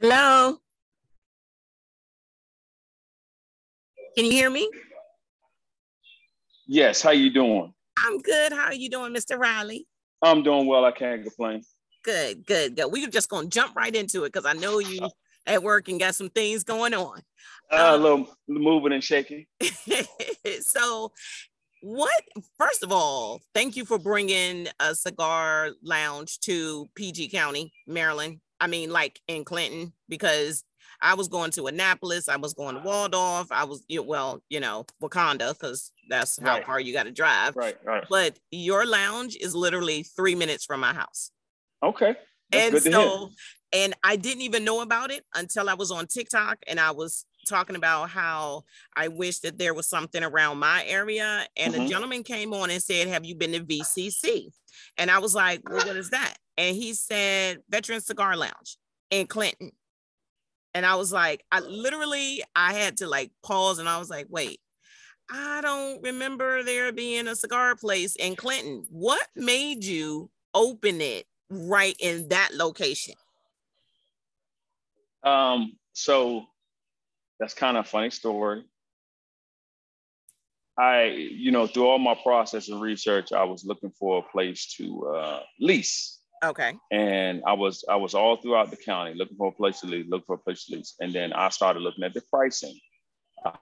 Hello, can you hear me? Yes, how you doing? I'm good. How are you doing, Mr. Riley? I'm doing well. I can't complain. Good, good, good. We're just gonna jump right into it because I know you at work and got some things going on. A Um, little moving and shaking. so what, first of all, thank you for bringing a cigar lounge to PG County, Maryland. I mean, like in Clinton, because I was going to Annapolis, I was going to Waldorf, I was, well, Wakanda, because that's how Right, far you got to drive. right, right. But your lounge is literally 3 minutes from my house. Okay, that's And good to hear. so, and I didn't even know about it until I was on TikTok and I was talking about how I wish that there was something around my area. And a Hmm. gentleman came on and said, "Have you been to VCC?" And I was like, "Well, what is that?" And he said, "Veterans Cigar Lounge in Clinton." And I was like, I had to like pause and I was like, wait, I don't remember there being a cigar place in Clinton. What made you open it right in that location? So that's kind of a funny story. Through all my process and research, I was looking for a place to lease, Okay. and I was all throughout the county looking for a place to lease, and then I started looking at the pricing,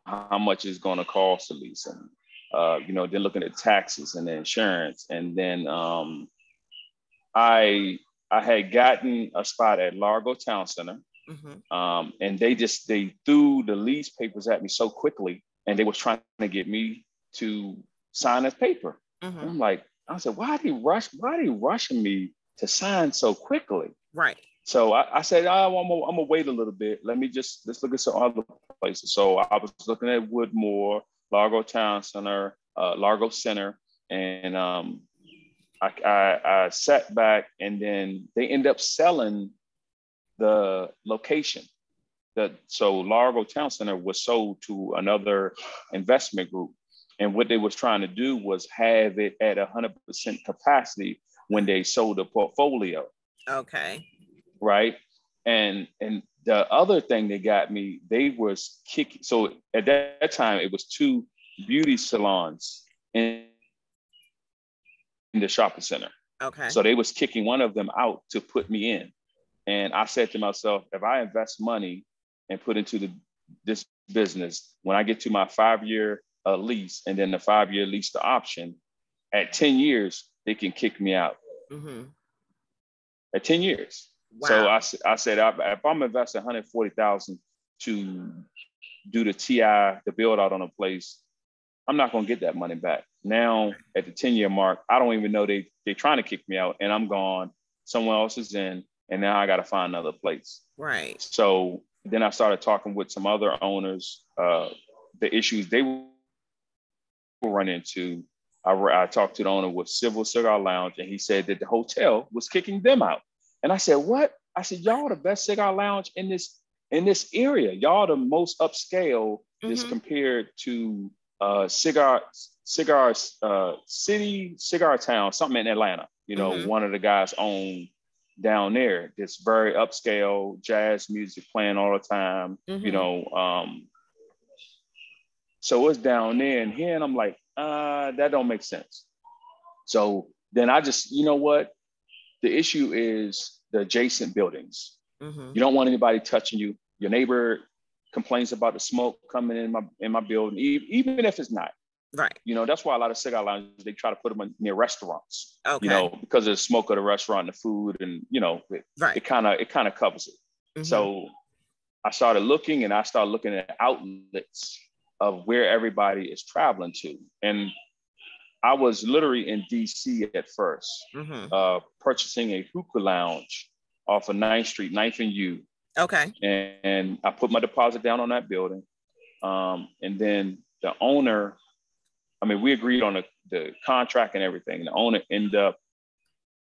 how much it's going to cost to lease, and then looking at taxes and the insurance, and then I I had gotten a spot at Largo Town Center, Mm-hmm. and they threw the lease papers at me so quickly, and they was trying to get me to sign this paper. And Mm-hmm. I'm like, I said, why are they rush? Why are they rushing me to sign so quickly? Right. So I said, oh, I'm gonna wait a little bit. Let's look at some other places. So I was looking at Woodmore, Largo Town Center, Largo Center, and I sat back, and then they end up selling the location. So Largo Town Center was sold to another investment group, and what they was trying to do was have it at 100% capacity when they sold the portfolio, Okay. right? And the other thing that got me, they was kicking. So at that time, it was two beauty salons in the shopping center. Okay. So they was kicking one of them out to put me in. And I said to myself, if I invest money and put into this business, when I get to my 5 year lease and then the 5 year lease to option, at 10 years, they can kick me out Mm-hmm. at 10 years. So Wow. I said, if I'm investing 140,000 to do the TI, the build out on a place, I'm not going to get that money back. Now at the 10 year mark, I don't even know they're trying to kick me out, and I'm gone. Someone else is in, and now I got to find another place. Right. So then I started talking with some other owners, the issues they were running into. I talked to the owner with Civil Cigar Lounge, and he said that the hotel was kicking them out. And I said, "What?" I said, "Y'all the best cigar lounge in this area. Y'all the most upscale, this Mm-hmm. compared to city cigar town, something in Atlanta. Mm-hmm. One of the guys owned down there. This very upscale jazz music playing all the time. Mm-hmm. So it's down there, and here, and I'm like, that don't make sense. So then I just, you know what? The issue is the adjacent buildings. Mm-hmm. You don't want anybody touching you. Your neighbor complains about the smoke coming in my building, even if it's not. Right. That's why a lot of cigar lounges, they try to put them near restaurants. Okay. Because of the smoke of the restaurant, the food, and Right. it kind of covers it. Mm-hmm. So I started looking, and I started looking at outlets of where everybody is traveling to, and I was literally in DC at first, Mm-hmm. purchasing a hookah lounge off of 9th Street, 9th and U. Okay. And I put my deposit down on that building. And then the owner, I mean, we agreed on the contract and everything. The owner ended up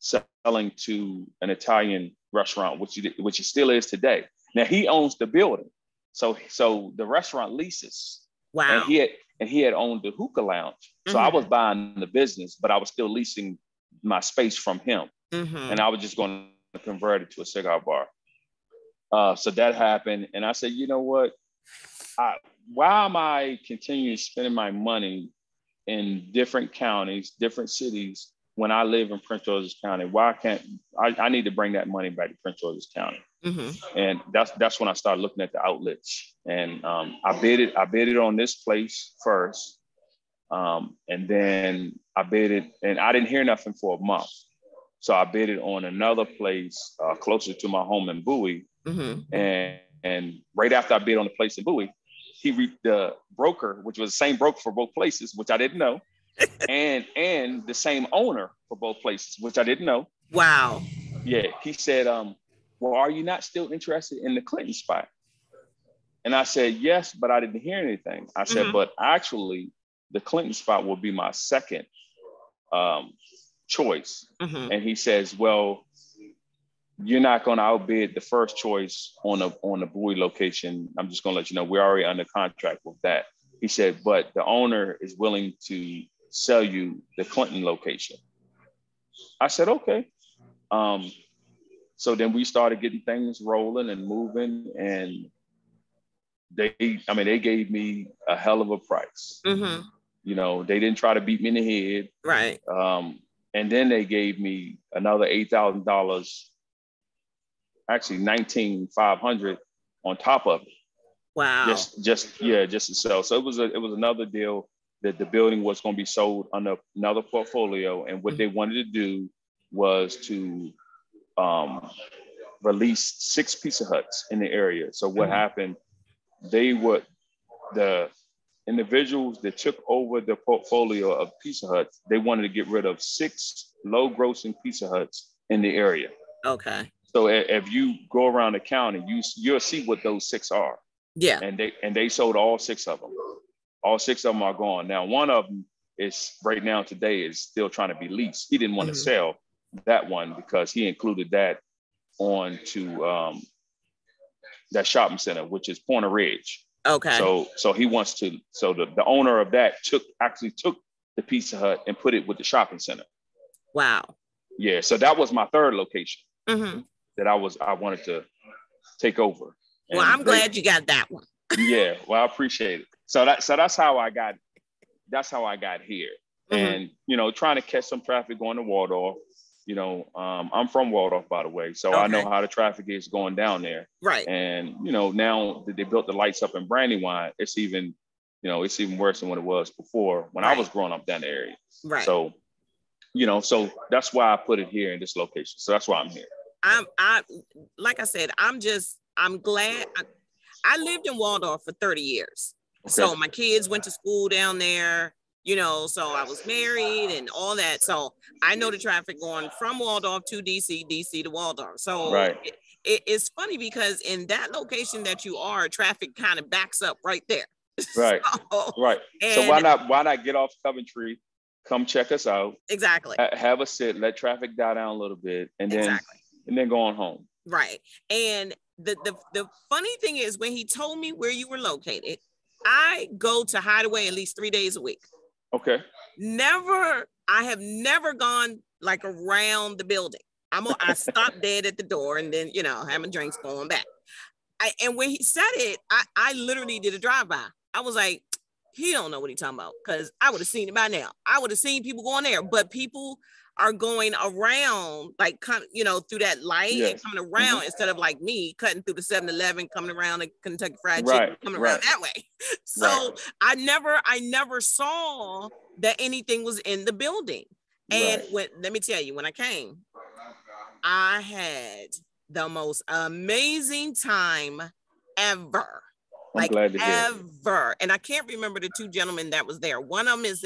selling to an Italian restaurant, which he still is today. Now he owns the building. So the restaurant leases, and Wow. he had owned the hookah lounge. So I was Mm-hmm. buying the business, but I was still leasing my space from him, and Mm-hmm. I was just going to convert it to a cigar bar. So that happened. And I said, you know what? Why am I continuing spending my money in different counties, different cities, when I live in Prince George's County? Why can't I need to bring that money back to Prince George's County? Mm-hmm. And that's when I started looking at the outlets. And I bid it on this place first. And then I bid it, and I didn't hear nothing for a month. So I bid it on another place closer to my home in Bowie. Mm-hmm. And right after I bid on the place in Bowie, the broker, which was the same broker for both places, which I didn't know, and the same owner for both places, which I didn't know. Wow. Yeah, he said, well, are you not still interested in the Clinton spot? And I said, yes, but I didn't hear anything. I said, but actually, the Clinton spot will be my second choice. Mm-hmm. And he says, well, you're not going to outbid the first choice on the Bowie location. I'm just going to let you know, we're already under contract with that. He said, but the owner is willing to sell you the Clinton location. I said, okay. So then we started getting things rolling and moving, and they gave me a hell of a price. Mm-hmm. You know, they didn't try to beat me in the head. Right. And then they gave me another $8,000, actually $19,500 on top of it. Wow. Just to sell. So it was another deal that the building was going to be sold under another portfolio. And what they wanted to do was to release 6 Pizza Huts in the area. So what happened, the individuals that took over the portfolio of Pizza Huts, they wanted to get rid of 6 low grossing Pizza Huts in the area. Okay. So if you go around the county, you'll see what those 6 are. Yeah. And they sold all 6 of them. All 6 of them are gone. Now, one of them is right now today is still trying to be leased. He didn't want to sell that one because he included that on to that shopping center, which is Pointer Ridge. Okay. So he wants to. So the owner of that took the Pizza Hut and put it with the shopping center. Wow. Yeah. So that was my third location that I wanted to take over. Well, I'm glad you got that one. Yeah. Well, I appreciate it. So that's how I got here. And trying to catch some traffic going to Waldorf. I'm from Waldorf, by the way, so okay. I know how the traffic is going down there. Right. And now that they built the lights up in Brandywine, it's even worse than what it was before when I was growing up down the area. Right. So, so that's why I put it here in this location. So that's why I'm here. Like I said, I'm glad. I lived in Waldorf for 30 years. Okay. So my kids went to school down there. So I was married and all that. So I know the traffic going from Waldorf to DC to Waldorf. So it's funny because in that location that you are, traffic kind of backs up right there. Right. Right. So why not get off Coventry, come check us out. Exactly. Have a sit, let traffic die down a little bit, and then go on home. Right. And the funny thing is, when he told me where you were located, I go to Hideaway at least 3 days a week. Okay. I have never gone like around the building. I stopped dead at the door and then, having drinks going back. And when he said it, I literally did a drive-by. I was like, he don't know what he's talking about, because I would have seen it by now. I would have seen people going there, but people are going around, like, through that light and coming around instead of like me cutting through the 7-Eleven, coming around the Kentucky Fried Chicken, coming around that way. So I never saw that anything was in the building. And let me tell you, when I came, I had the most amazing time ever. I'm glad to hear ever. And I can't remember the 2 gentlemen that was there. One of them is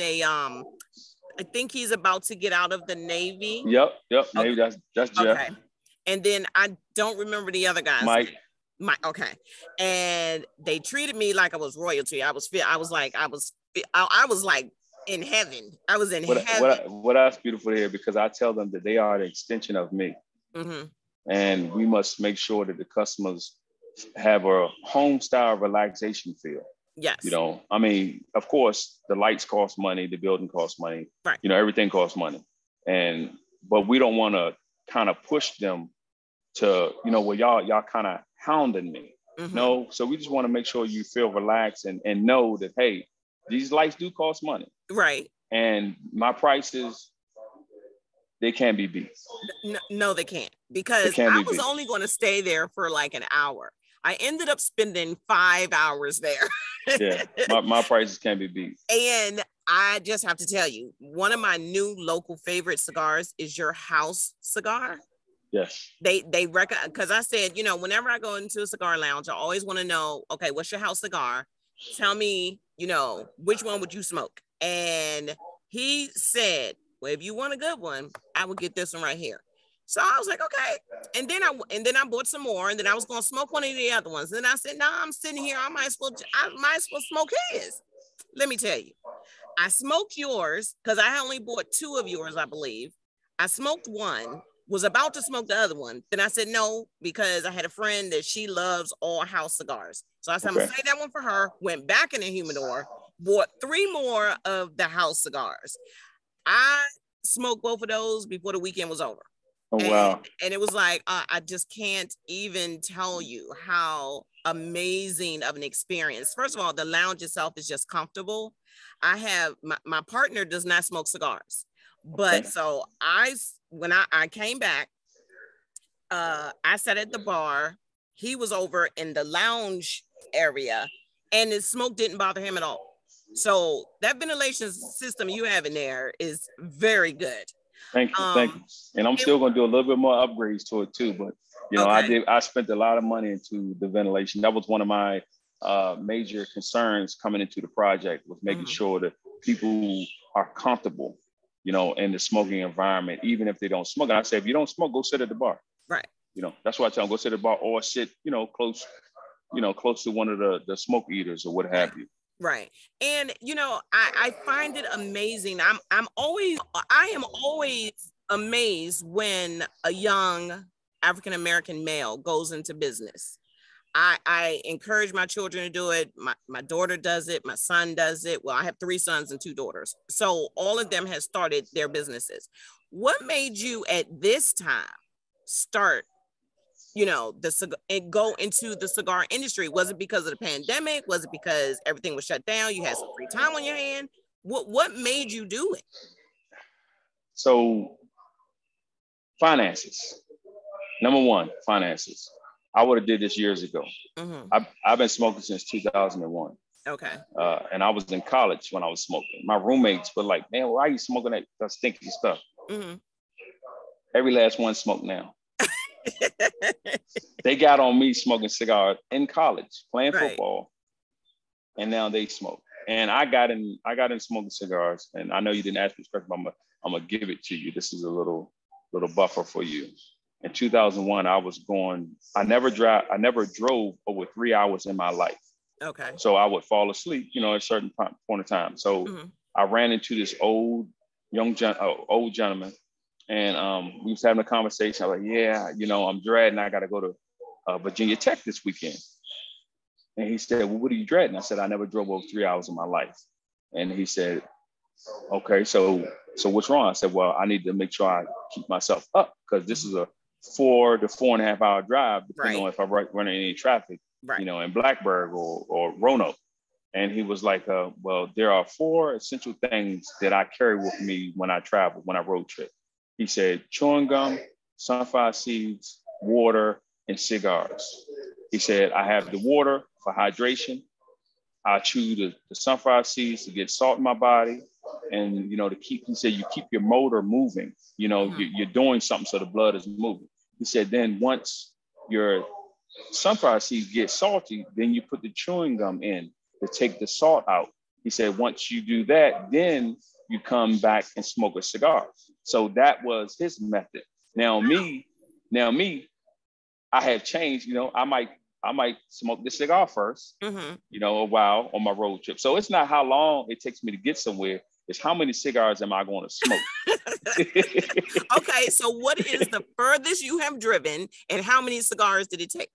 I think he's about to get out of the Navy. Yep. Navy. Okay. That's Jeff. Okay. And then I don't remember the other guys. Mike. Okay. And they treated me like I was royalty. I was like in heaven. I was in heaven. What else beautiful here, because I tell them that they are an extension of me. Mm-hmm. And we must make sure that the customers have a home style relaxation feel. Yes. Of course, the lights cost money, the building costs money. Right. Everything costs money. But we don't want to kind of push them to, well, y'all kind of hounding me. Mm-hmm. No, so we just want to make sure you feel relaxed and know that, hey, these lights do cost money. Right. And my prices, they can't be beat. No, they can't, because I was only going to stay there for like an hour. I ended up spending 5 hours there. Yeah, my prices can't be beat. And I just have to tell you, one of my new local favorite cigars is your house cigar. Yes. They reckon, because I said, you know, whenever I go into a cigar lounge, I always want to know, okay, what's your house cigar? Tell me, you know, which one would you smoke? And he said, well, if you want a good one, I would get this one right here. So I was like, okay. And then I bought some more, and then I was gonna smoke one of the other ones. And then I said, no, I'm sitting here. I might as well smoke his. Let me tell you, I smoked yours because I only bought 2 of yours, I believe. I smoked one, was about to smoke the other one. Then I said no, because I had a friend that she loves all house cigars. So I said, okay, I'm gonna say that one for her. Went back in the humidor, bought 3 more of the house cigars. I smoked both of those before the weekend was over. Oh, wow. And it was like, I just can't even tell you how amazing of an experience. First of all, the lounge itself is just comfortable. I have, my partner does not smoke cigars. But so when I came back, I sat at the bar. He was over in the lounge area, and the smoke didn't bother him at all. So that ventilation system you have in there is very good. Thank you. And I'm still going to do a little bit more upgrades to it too. But, you know, I spent a lot of money into the ventilation. That was one of my major concerns coming into the project, was making sure that people are comfortable, you know, in the smoking environment, even if they don't smoke. And I say, if you don't smoke, go sit at the bar. Right. You know, that's why I tell them, go sit at the bar or sit, close to one of the smoke eaters or what have you. Right. And, I find it amazing. I am always amazed when a young African-American male goes into business. I encourage my children to do it. My daughter does it. My son does it. Well, I have 3 sons and 2 daughters. So all of them have started their businesses. What made you at this time start, and go into the cigar industry? Was it because of the pandemic? Was it because everything was shut down? You had some free time on your hand? What made you do it? So finances. Number one, finances. I would have did this years ago. Mm-hmm. I've been smoking since 2001. Okay. And I was in college when I was smoking. My roommates were like, man, why are you smoking that stinky stuff? Mm-hmm. Every last one smoke now. They got on me smoking cigars in college, playing football, and now they smoke. And I got in smoking cigars. And I know you didn't ask me this question, but I'm gonna give it to you. This is a little buffer for you. In 2001, I never drove over 3 hours in my life. Okay. So I would fall asleep, at a certain point of time. So I ran into this old gentleman, and we was having a conversation. I was like, yeah, I'm dreading. I got to go to Virginia Tech this weekend. And he said, well, what are you dreading? I said, I never drove over 3 hours in my life. And he said, okay, so what's wrong? I said, well, I need to make sure I keep myself up, because this is a 4 to 4.5 hour drive, depending on if I run into any traffic, in Blacksburg or Roanoke. And he was like, well, there are 4 essential things that I carry with me when I travel, when I road trip. He said, chewing gum, sunflower seeds, water, and cigars. He said, I have the water for hydration. I chew the sunflower seeds to get salt in my body. And, he said, you keep your motor moving, you're doing something so the blood is moving. He said, then once your sunflower seeds get salty, then you put the chewing gum in to take the salt out. He said, once you do that, then you come back and smoke a cigar. So that was his method. Now me, I have changed, I might smoke the cigar first, a while on my road trip. So it's not how long it takes me to get somewhere. It's how many cigars am I going to smoke? Okay, so what is the furthest you have driven, and how many cigars did it take?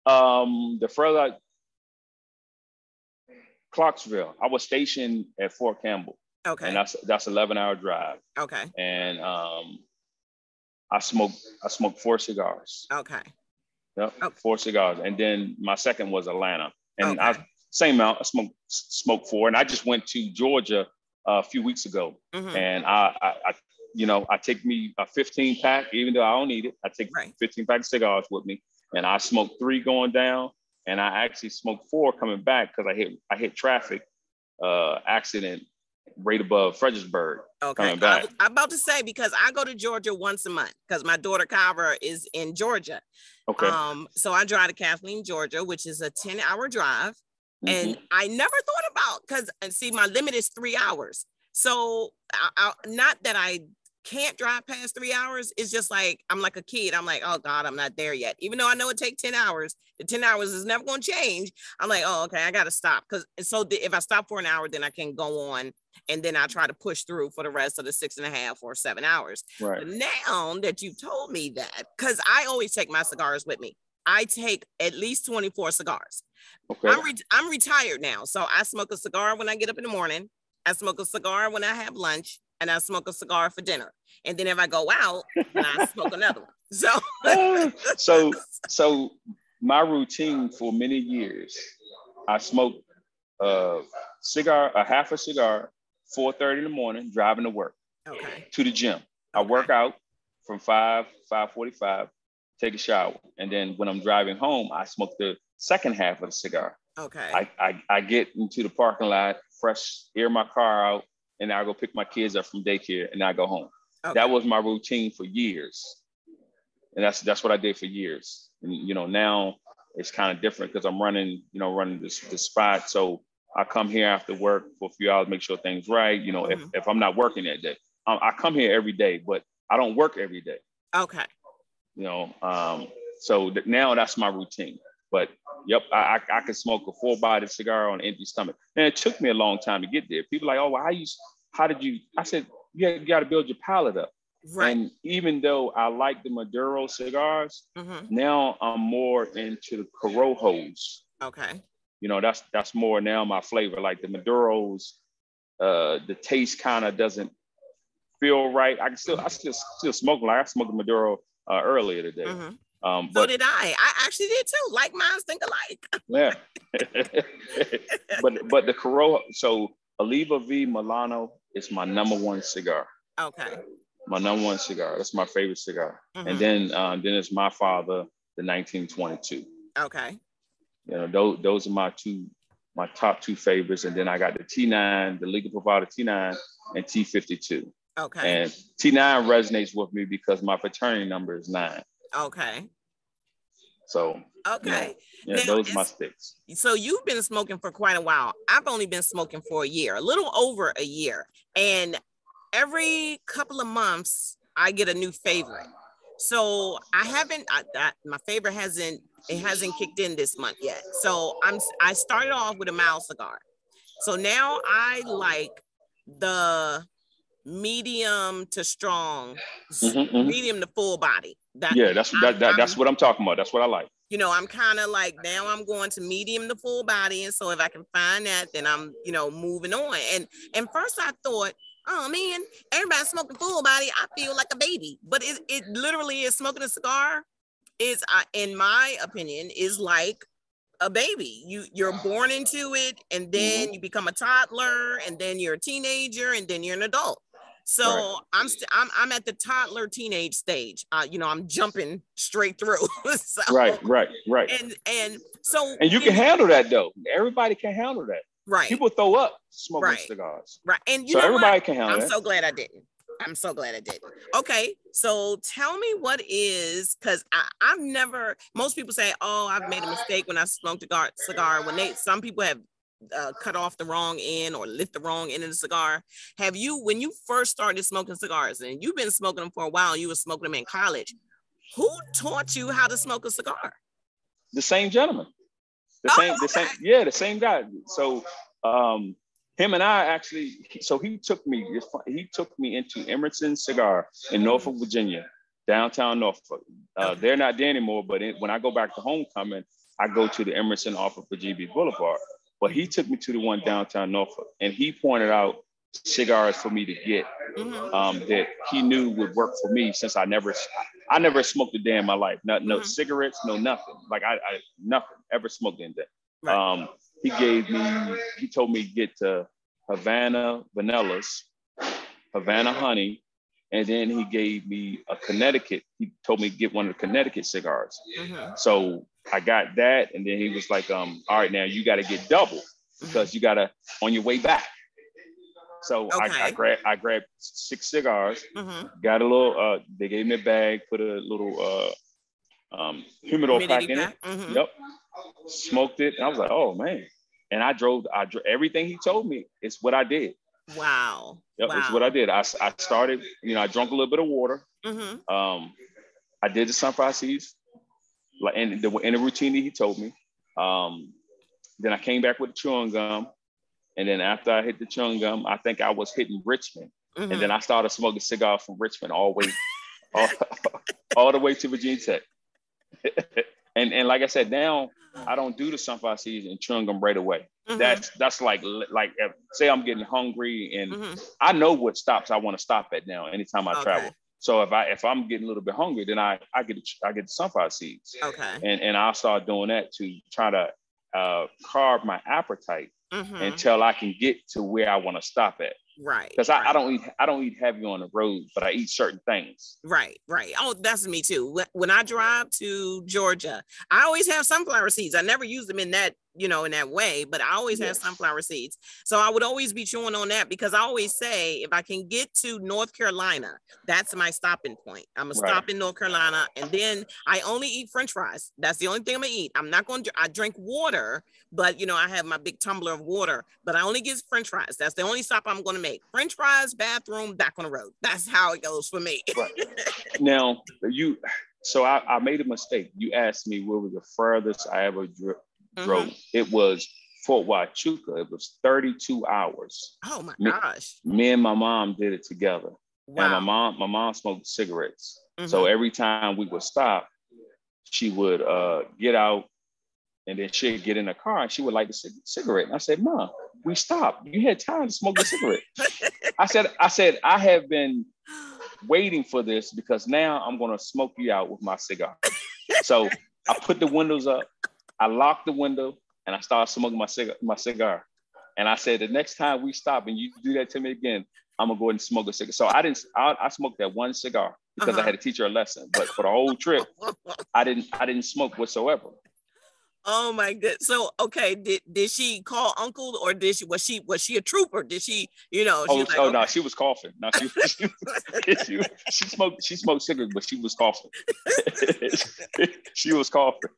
The further, Clarksville. I was stationed at Fort Campbell. Okay. And that's 11-hour drive. Okay. And I smoked 4 cigars. Okay. Yep, Oh, 4 cigars. And then my second was Atlanta. And okay. same amount, I smoked 4. And I just went to Georgia a few weeks ago. Mm-hmm. And I take me a 15 pack, even though I don't need it. I take 15 pack of cigars with me. And I smoked 3 going down. And I actually smoked 4 coming back because I hit traffic accident right above Fredericksburg. Okay. Coming back. I'm about to say, because I go to Georgia once a month because my daughter Kyra is in Georgia. Okay. So I drive to Kathleen, Georgia, which is a 10-hour drive. Mm-hmm. And I never thought about, my limit is 3 hours. So not that I can't drive past 3 hours. It's just like, I'm like a kid. I'm like, oh God, I'm not there yet. Even though I know it takes 10 hours, the 10 hours is never going to change. I'm like, oh, okay, I got to stop. If I stop for an hour, then I can go on. And then I try to push through for the rest of the 6.5 or 7 hours. Right. But now that you've told me that, because I always take my cigars with me. I take at least 24 cigars. Okay. I'm retired now. So I smoke a cigar when I get up in the morning. I smoke a cigar when I have lunch. And I smoke a cigar for dinner. And then if I go out, then I smoke another one. So my routine for many years, I smoked a half a cigar, 4:30 in the morning, driving to work. Okay. To the gym. I work out from 5:45, take a shower. And then when I'm driving home, I smoke the second half of the cigar. Okay. I get into the parking lot, fresh, air my car out, and I go pick my kids up from daycare and I go home. Okay. That was my routine for years. And that's what I did for years. And, now it's kind of different because I'm running the spot. So I come here after work for a few hours, make sure things right. If I'm not working that day, I come here every day, but I don't work every day. Okay. So now that's my routine. But yep, I could smoke a 4-body cigar on an empty stomach. And it took me a long time to get there. People are like, oh, well, how did you? I said, you got to build your palate up. Right. And even though I like the Maduro cigars, now I'm more into the Corojos. Okay. That's more now my flavor. Like the Maduros, the taste kind of doesn't feel right. I still smoke. Like I smoked a Maduro earlier today. Mm-hmm. So did I. I actually did too. Like minds think alike. Yeah. but the Corojo, so Oliva V Milano is my number 1 cigar. Okay. My number 1 cigar. That's my favorite cigar. And then it's my father, the 1922. Okay. Those are my top 2 favorites. And then I got the T9, the legal provider T9 and T52. Okay. And T9 resonates with me because my fraternity number is 9. Okay. So okay. Now, those are my sticks. So you've been smoking for quite a while. I've only been smoking for a year, a little over a year. And every couple of months I get a new favorite. So my favorite hasn't kicked in this month yet. So I started off with a mild cigar. So now I like the medium to strong, medium to full body. That's what I'm talking about. That's what I like. I'm kind of like, now I'm going to medium to full body. And so if I can find that, then I'm, moving on. And first I thought, oh man, everybody's smoking full body. I feel like a baby, but it literally is. Smoking a cigar is, in my opinion, is like a baby. You're born into it, and then you become a toddler, and then you're a teenager, and then you're an adult. So right. I'm at the toddler teenage stage. I'm jumping straight through. So, right. And so you can handle that though. Everybody can handle that. Right. People throw up smoking cigars. Right. And so everybody can handle it. I'm so glad I didn't. Okay. So tell me what is, because I've never, most people say, oh, I've made a mistake when I smoked a cigar. Some people have cut off the wrong end or lit the wrong end of the cigar. Have you, when you first started smoking cigars, and you've been smoking them for a while, you were smoking them in college, who taught you how to smoke a cigar? The same gentleman. The same guy. So him and I actually, so he took me into Emerson Cigar in Norfolk, Virginia, downtown Norfolk. They're not there anymore, but when I go back to homecoming, I go to the Emerson off of GB Boulevard. But he took me to the one downtown Norfolk, and he pointed out cigars for me to get that he knew would work for me, since I never smoked a day in my life. No cigarettes, no nothing. Like I nothing ever smoked in that. Right. He told me to get to Havana vanillas, Havana honey, and then he gave me a Connecticut. He told me to get one of the Connecticut cigars. So I got that, and then he was like, all right, now you got to get double, because you got to on your way back. So I grabbed 6 cigars, got a little, they gave me a bag, put a little humidor pack in it. Yep. Smoked it. And I was like, oh man. And I drove everything he told me. It's what I did. Wow. Yep, wow. It's what I did. I started, I drank a little bit of water. I did the sunflower seeds, like in the routine that he told me. Then I came back with the chewing gum. And then after I hit the chewing gum, I think I was hitting Richmond. And then I started smoking cigars from Richmond all the way to Virginia Tech. and like I said, now I don't do the sunflower seeds and chewing gum right away. That's like say I'm getting hungry, and I know what stops I want to stop at now anytime I travel. So if I'm getting a little bit hungry, then I get the sunflower seeds. And I'll start doing that to try to carve my appetite until I can get to where I want to stop at. Right. Because I don't eat heavy on the road, but I eat certain things. Right. Oh, that's me too. When I drive to Georgia, I always have sunflower seeds. I never use them in that, in that way, but I always have sunflower seeds. So I would always be chewing on that, because I always say, if I can get to North Carolina, that's my stopping point. I'm gonna stop in North Carolina, and then I only eat French fries. That's the only thing I'm gonna eat. I'm not going to, I drink water, but I have my big tumbler of water, but I only get French fries. That's the only stop I'm going to make. French fries, bathroom, back on the road. That's how it goes for me. Now, so I made a mistake. You asked me where was the furthest I ever drove. It was Fort Huachuca. It was 32 hours. Oh my gosh. Me and my mom did it together. Wow. And my mom smoked cigarettes. So every time we would stop, she would get out, and then she'd get in the car and she would light a cigarette. And I said, Mom, we stopped. You had time to smoke a cigarette. I said, I have been waiting for this, because now I'm going to smoke you out with my cigar. So I put the windows up, I locked the window, and I started smoking my cigar. And I said, the next time we stop and you do that to me again, I'm going to go ahead and smoke a cigar. So I smoked that one cigar because I had to teach her a lesson. But for the whole trip, I didn't smoke whatsoever. Oh my good. So okay, did she call uncle, or was she a trooper? Did she, No, she was coughing. No, she smoked cigarettes, but she was coughing. She was coughing.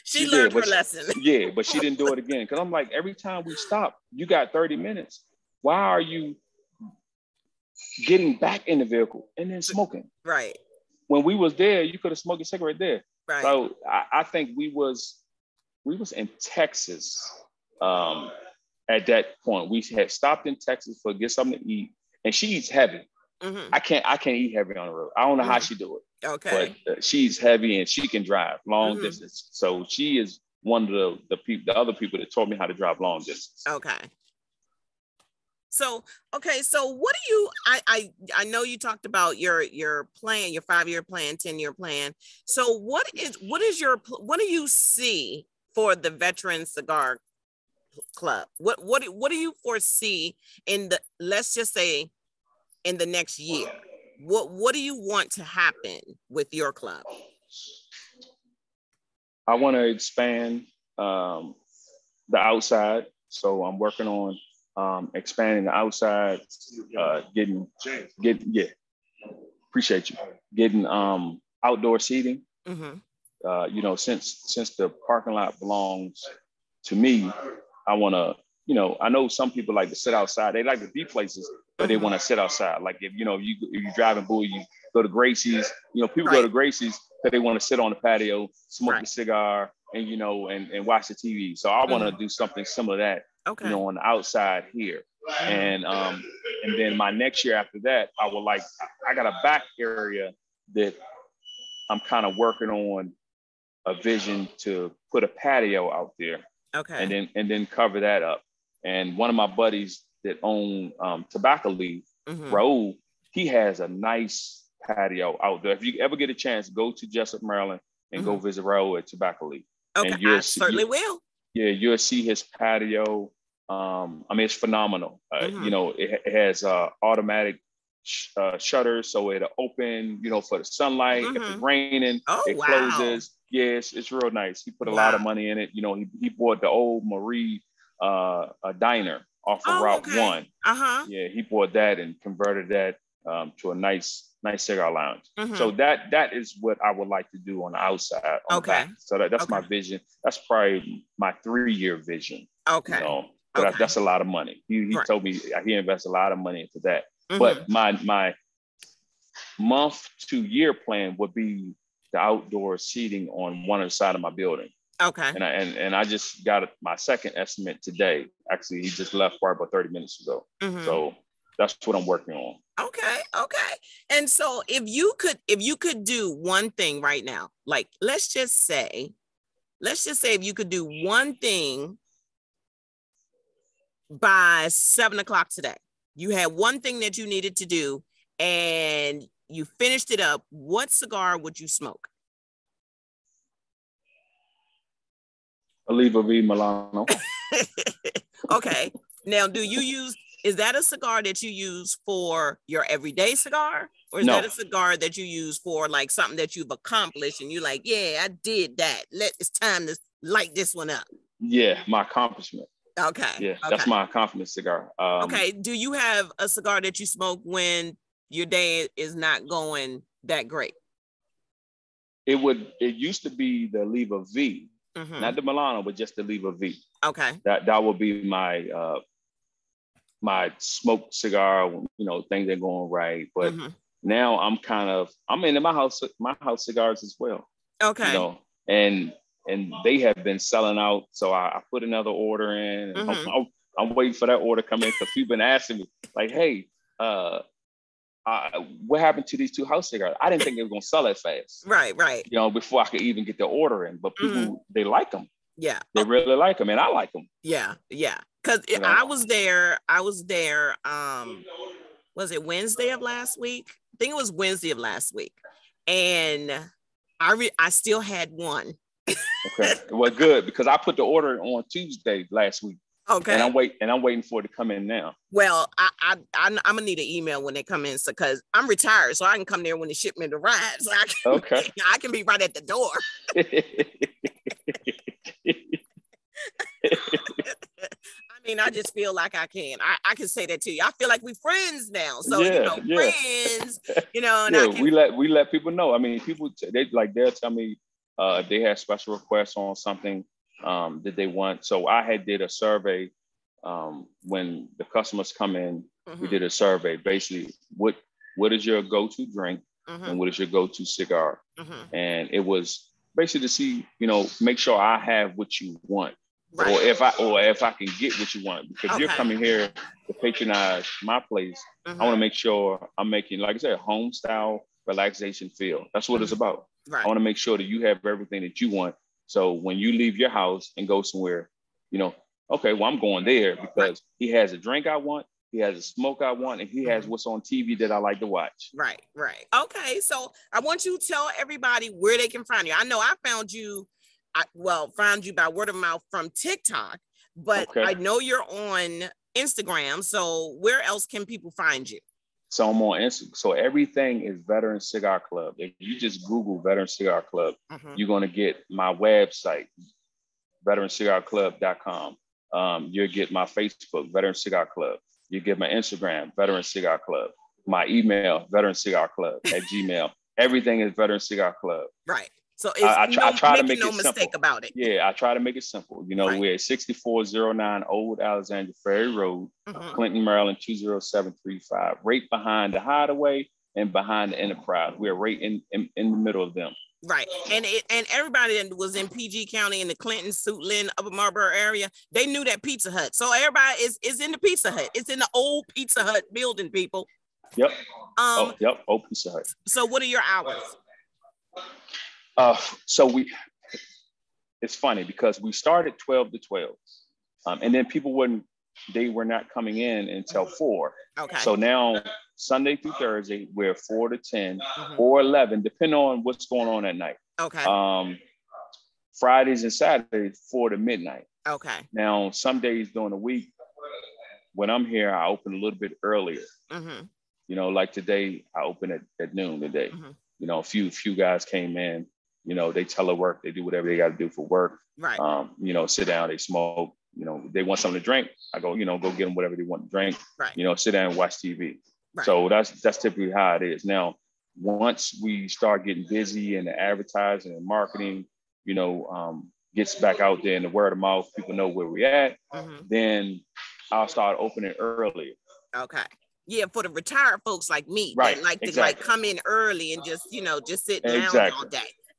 She learned her lesson. Yeah, but she didn't do it again. Because I'm like, every time we stop, you got 30 minutes. Why are you getting back in the vehicle and then smoking? Right. When we was there, you could have smoked a cigarette there. Right. So I think we was in Texas at that point. We had stopped in Texas to get something to eat, and she eats heavy. I can't eat heavy on the road. I don't know how she do it. Okay. But she's heavy and she can drive long distance. So she is one of the other people that taught me how to drive long distance. Okay. So what do you, I know you talked about your plan, your 5-year plan, 10-year plan. So what do you see for the Veterans Cigar Club? What do you foresee let's just say in the next year? What do you want to happen with your club? I want to expand the outside. So I'm working on expanding the outside, appreciate you. Getting outdoor seating. Since the parking lot belongs to me, I want to, I know some people like to sit outside. They like to be places, but they want to sit outside. Like if you drive in Bowie, you go to Gracie's, people go to Gracie's because they want to sit on the patio, smoke a cigar, and and watch the TV. So I want to do something similar to that. Okay. On the outside here. And then my next year after that, I got a back area that I'm kind of working on a vision to put a patio out there. Okay. And then cover that up. And one of my buddies that own Tobacco Leaf, Raul, he has a nice patio out there. If you ever get a chance, go to Jessup, Maryland, and go visit Raul at Tobacco Leaf. Okay, and I certainly will. Yeah, you'll see his patio. I mean, it's phenomenal. You know, it has automatic shutters, so it'll open, you know, for the sunlight. If it's raining, it closes. Yes, it's real nice. He put a lot of money in it. You know, he bought the old Marie a diner off of Route 1. Yeah, he bought that and converted that to a nice cigar lounge. So that is what I would like to do on the outside, on the back. So that's my vision. That's probably my 3-year vision. You know, but that's a lot of money. He told me he invests a lot of money into that. But my month to year plan would be the outdoor seating on one side of my building. And I just got my second estimate today. Actually, he just left probably about 30 minutes ago. So that's what I'm working on. Okay. And so if you could do one thing right now, like let's just say if you could do one thing by 7:00 today, you had one thing that you needed to do and you finished it up, what cigar would you smoke? Oliva V Milano. Okay. Now, is that a cigar that you use for your everyday cigar? Or is that a cigar that you use for like something that you've accomplished and you're like, yeah, I did that. It's time to light this one up. Yeah, my accomplishment. Okay. Yeah, that's my accomplishment cigar. Okay. Do you have a cigar that you smoke when your day is not going that great? It used to be the Oliva V, not the Milano, but just the Oliva V. Okay. That would be my my smoked cigar, you know, things are going right. But now I'm into my house cigars as well. Okay. You know, and they have been selling out. So I put another order in. And I'm waiting for that order to come in because people been asking me, like, hey, what happened to these 2 house cigars? I didn't think they were going to sell that fast. Right. You know, before I could even get the order in. But people, they like them. Yeah. They really like them, and I like them. Yeah. Because I was there, was it Wednesday of last week? I think it was Wednesday of last week. And I still had one. Okay. Well, good, because I put the order on Tuesday last week. Okay. And I'm waiting for it to come in now. Well, I'm gonna need an email when they come in, so because I'm retired, so I can come there when the shipment arrives. So I can be right at the door. I mean, I just feel like I can. I can say that to you. I feel like we're friends now. So friends, you know. And we let people know. I mean, people they'll tell me they have special requests on something that they want. So I did a survey when the customers come in. We did a survey. Basically, what is your go-to drink and what is your go-to cigar? And it was basically to see, you know, make sure I have what you want. Right. Or if I can get what you want, because you're coming here to patronize my place. I want to make sure I'm making, like I said, home style relaxation feel. That's what it's about. Right. I want to make sure that you have everything that you want. So when you leave your house and go somewhere, you know, okay, well, I'm going there because he has a drink I want, he has a smoke I want, and he has what's on TV that I like to watch. Right. Okay, so I want you to tell everybody where they can find you. I know I found you. Found you by word of mouth from TikTok, but I know you're on Instagram. So where else can people find you? So I'm on Instagram. So everything is Veterans Cigar Club. If you just Google Veterans Cigar Club, you're going to get my website, veteranscigarclub.com. You'll get my Facebook, Veterans Cigar Club. You get my Instagram, Veterans Cigar Club. My email, veteranscigarclub@gmail. Everything is Veterans Cigar Club. Right. So I try to make no mistake about it. Yeah, I try to make it simple. You know, we're at 6409 Old Alexandria Ferry Road, Clinton, Maryland 20735, right behind the Hideaway and behind the Enterprise. We're right in the middle of them. Right. And everybody that was in PG County in the Clinton, Suitland, Upper Marlboro area, they knew that Pizza Hut. So everybody is in the Pizza Hut. It's in the old Pizza Hut building, people. Yep. Old Pizza Hut. So what are your hours? It's funny because we started 12 to 12, and then people wouldn't they were not coming in until 4. Okay. So now Sunday through Thursday, we're 4 to 10 or 11, depending on what's going on at night. Okay. Fridays and Saturdays, 4 to midnight. Okay. Now, some days during the week, when I'm here, I open a little bit earlier. You know, like today, I open at noon today. You know, a few guys came in, you know, they telework, they do whatever they got to do for work. Right. You know, sit down, they smoke, you know, they want something to drink. I go, you know, go get them whatever they want to drink. Right. You know, sit down and watch TV. Right. So that's typically how it is. Now, once we start getting busy and the advertising and marketing, you know, gets back out there and the word of mouth, people know where we're at, then I'll start opening earlier. Okay. Yeah, for the retired folks like me, Right, that like to exactly. like come in early and just, you know, just sit and lounge all day.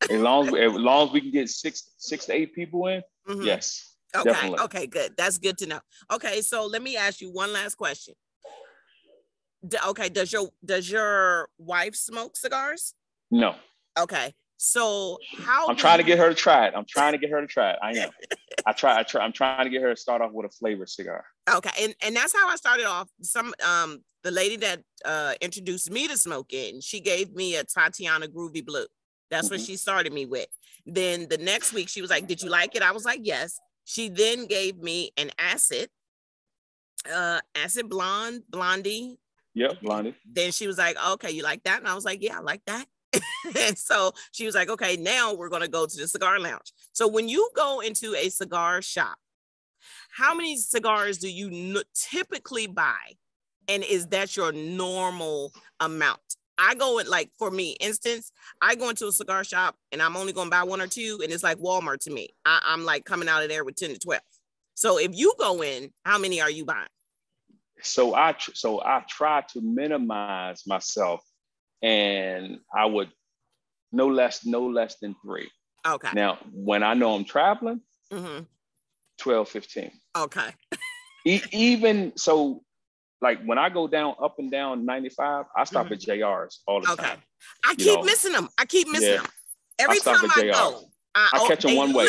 As long as we can get six to 8 people in, yes. Okay. Definitely. Okay, good. That's good to know. Okay, so let me ask you one last question. Okay, does your wife smoke cigars? No. Okay. So how I'm trying to get her to try it. I am. I'm trying to get her to start off with a flavored cigar. Okay, and that's how I started off. The lady that introduced me to smoking, she gave me a Tatiana Groovy Blue. That's what she started me with. Then the next week she was like, "Did you like it?" I was like, "Yes." She then gave me an acid blondie. Yep, blondie. Then she was like, "Okay, you like that?" And I was like, "Yeah, I like that." And so she was like, "Okay, now we're going to go to the cigar lounge." So when you go into a cigar shop, how many cigars do you typically buy? And is that your normal amount? I go like, for me, instance, I go into a cigar shop and I'm only going to buy 1 or 2. And it's like Walmart to me. I'm like coming out of there with 10 to 12. So if you go in, how many are you buying? So I try to minimize myself, and I would no less than 3. Okay. Now, when I know I'm traveling, 12, 15. Okay. Even so, like when I go up and down 95, I stop at JR's all the time. I keep missing them. Every time I go. I catch them one way.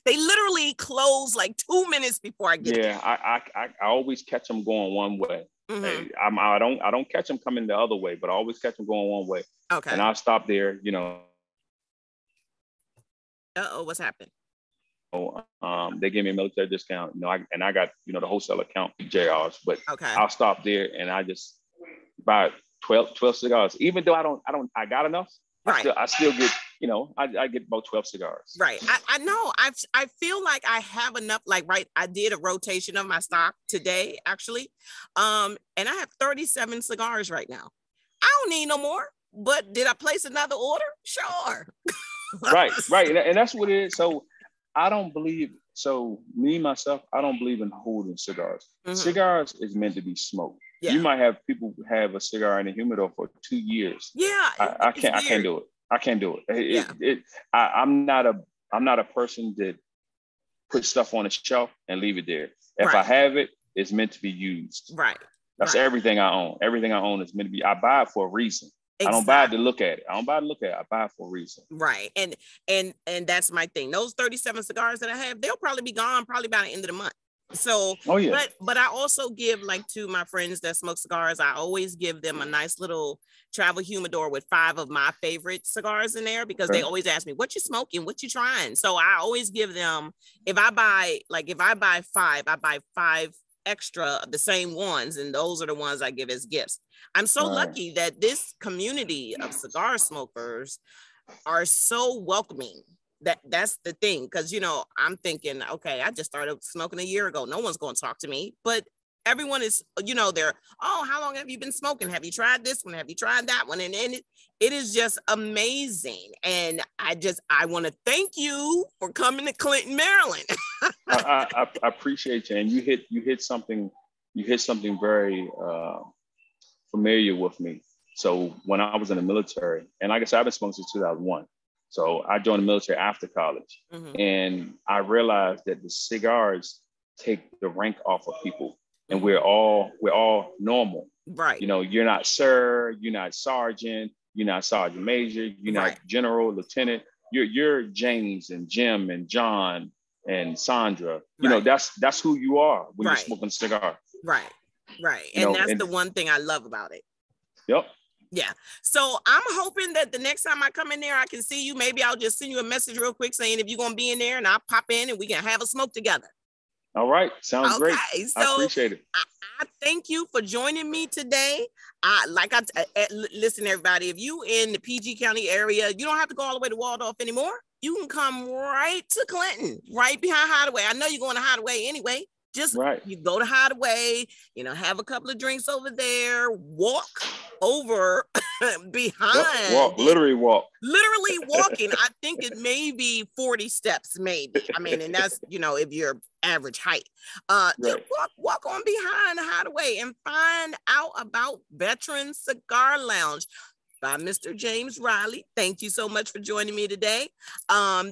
They literally close like 2 minutes before I get there. I always catch them going one way. I don't catch them coming the other way, but I always catch them going one way. Okay. And I'll stop there, you know. What's happened? They gave me a military discount, you know, I got, you know, the wholesale account JR's, but I'll stop there and I just buy 12 cigars, even though I got enough. Right. I still get, you know, I get about 12 cigars. Right. I know. I feel like I have enough. Like, right. I did a rotation of my stock today, actually. And I have 37 cigars right now. I don't need no more. But did I place another order? Sure. Right. And that's what it is. So I don't believe, myself, I don't believe in holding cigars. Cigars is meant to be smoked. Yeah. You might have people have a cigar in the humidor for 2 years. Yeah. I can't do it. I can't do it. I'm not a person that puts stuff on a shelf and leave it there. If I have it, it's meant to be used. Right. That's everything I own. Everything I own is meant to be, I buy it for a reason. Exactly. I don't buy it to look at it. I buy it for a reason. Right. And that's my thing. Those 37 cigars that I have, they'll probably be gone probably by the end of the month. So, but I also give, like, to my friends that smoke cigars, I always give them a nice little travel humidor with 5 of my favorite cigars in there, because they always ask me, what you smoking? What you trying? So I always give them, if I buy 5, I buy 5 extra of the same ones. And those are the ones I give as gifts. I'm so lucky that this community of cigar smokers are so welcoming. That's the thing, because, you know, I'm thinking, okay, I just started smoking a year ago. No one's going to talk to me, but everyone is, you know, they're, oh, how long have you been smoking? Have you tried this one? Have you tried that one? And it is just amazing. And I want to thank you for coming to Clinton, Maryland. I appreciate you. And you hit something very familiar with me. So when I was in the military, and like I said, I've been smoking since 2001. So I joined the military after college, and I realized that the cigars take the rank off of people, and we're all normal. Right. You know, you're not sir, you're not sergeant, you're not sergeant major, you're not general, lieutenant. You're James and Jim and John, and Sandra. You know, that's who you are when you're smoking a cigar. Right. And that's the one thing I love about it. Yep. Yeah. So I'm hoping that the next time I come in there, I can see you. Maybe I'll just send you a message real quick saying if you're going to be in there, and I'll pop in and we can have a smoke together. All right. Sounds great. So I appreciate it. I thank you for joining me today. Listen, everybody, if you in the PG County area, you don't have to go all the way to Waldorf anymore. You can come right to Clinton, right behind Hideaway. I know you're going to Hideaway anyway. Just you go to Hideaway, you know, have a couple of drinks over there, walk over behind. Literally walking. I think it may be 40 steps, maybe. I mean, and that's, you know, if you're average height. Just walk on behind the Hideaway and find out about Veterans Cigar Lounge by Mr. James Riley. Thank you so much for joining me today.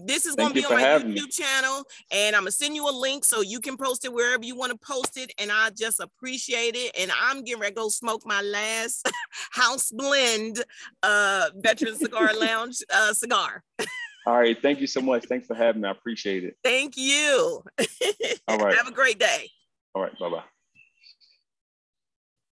This is going to be on my YouTube channel, and I'm going to send you a link so you can post it wherever you want to post it, and I just appreciate it. And I'm getting ready to go smoke my last house blend Veterans Cigar Lounge cigar. All right. Thank you so much. Thanks for having me. I appreciate it. Thank you. All right. Have a great day.